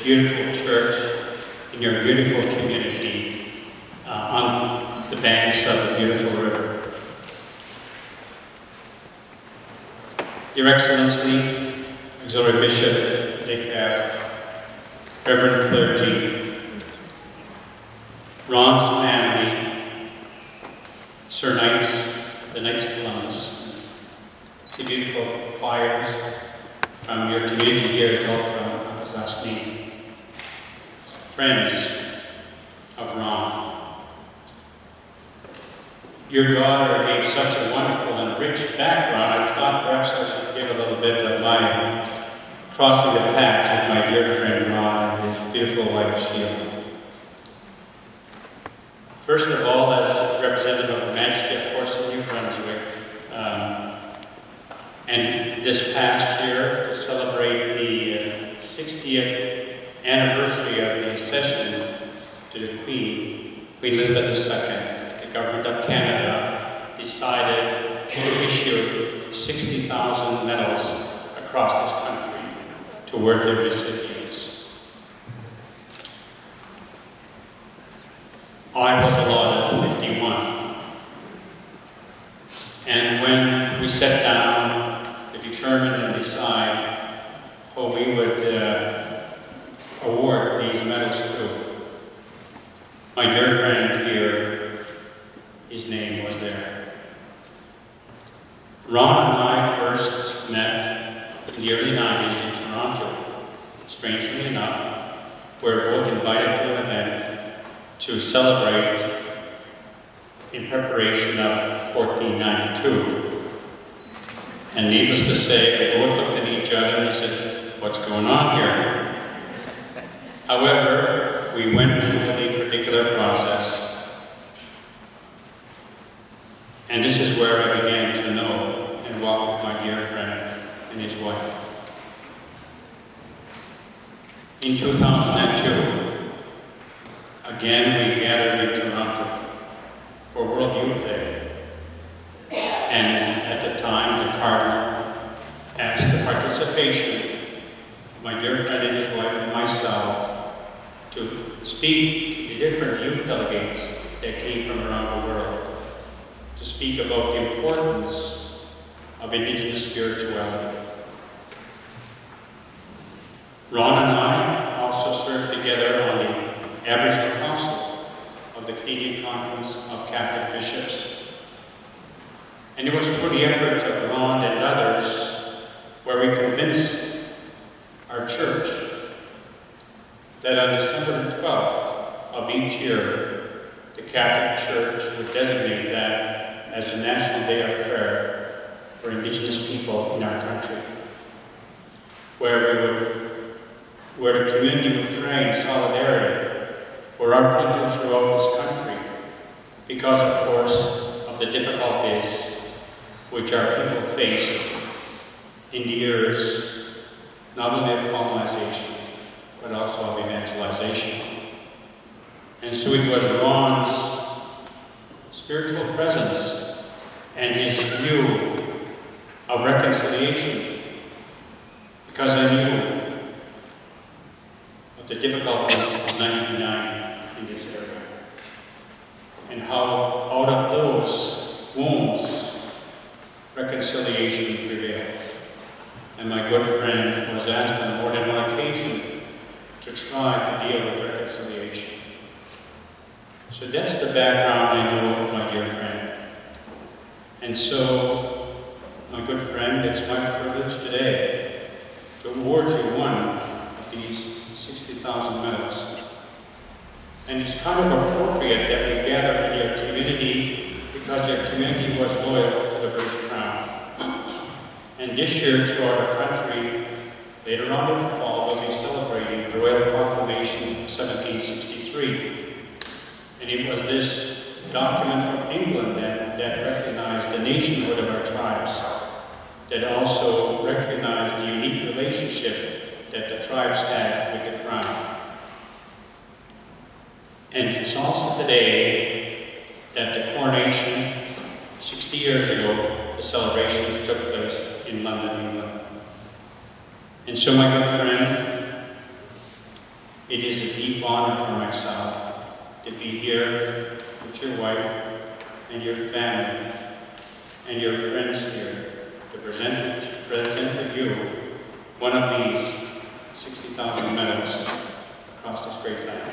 beautiful church, in your beautiful community, on the banks of the beautiful river. Your Excellency, Auxiliary Bishop, Deacon, Reverend clergy, Ron's family, Sir Knights, the Knights of Columbus, the beautiful choirs from your community here as well from Azasni, friends of Ron. Your daughter gave such a wonderful and rich background. I thought perhaps I should give a little bit of my crossing the paths with my dear friend Ron and his beautiful wife Sheila. First of all, as representative of the Majesty, of course, in New Brunswick, and this past year to celebrate the 60th anniversary of the accession to the Queen Elizabeth II, the Government of Canada decided to issue 60,000 medals across this country to worthy recipients. I was allotted 51. And when we sat down to determine and decide who we would award these medals to, my dear friend here, his name was there. Ron and I first met in the early 90s in Toronto. Strangely enough, we were both invited to an event to celebrate in preparation of 1492. And needless to say, we both looked at each other and said, "What's going on here?" However, we went through the particular process. And this is where I began to know and walk with my dear friend and his wife. In 2002, again we gathered in Toronto for World Youth Day. And at the time, the Cardinal asked the participation of my dear friend and his wife and myself to speak to the different youth delegates that came from around the world, to speak about the importance of Indigenous spirituality. Ron and I also served together on the Aboriginal Council of the Canadian Conference of Catholic Bishops. And it was through the efforts of Ron and others where we convinced our church that on December 12th of each year, the Catholic Church would designate that as a national day of prayer for Indigenous people in our country, where the community would pray in solidarity for our people throughout this country, because, of course, of the difficulties which our people faced in the years not only of colonization, but also of evangelization. And so it was Ron's spiritual presence and his view of reconciliation, because I knew of the difficulties of 1999 in this area, and how out of those wounds reconciliation prevailed. And my good friend was asked on more than one occasion to try to deal with reconciliation. So that's the background I know of my dear friend. And so, my good friend, it's my privilege today to award you one of these 60,000 medals. And it's kind of appropriate that we gather in your community because your community was loyal to the British Crown. And this year, throughout our country, later on in the fall, we'll be celebrating the Royal Proclamation of 1763. And it was this document from England that recognized the nationhood of our tribes, that also recognized the unique relationship that the tribes had with the Crown. And it's also today that the coronation, 60 years ago, the celebration took place in London, England. And so, my good friend, It is a deep honor for myself to be here with your wife and your family and your friends here to present to you one of these 60,000 medals across this great land.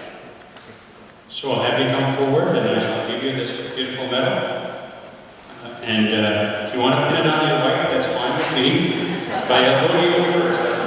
So I'll have you come forward and I shall give you this beautiful medal. And if you want to pin it on your wife, that's fine with me. But I'll go to you first.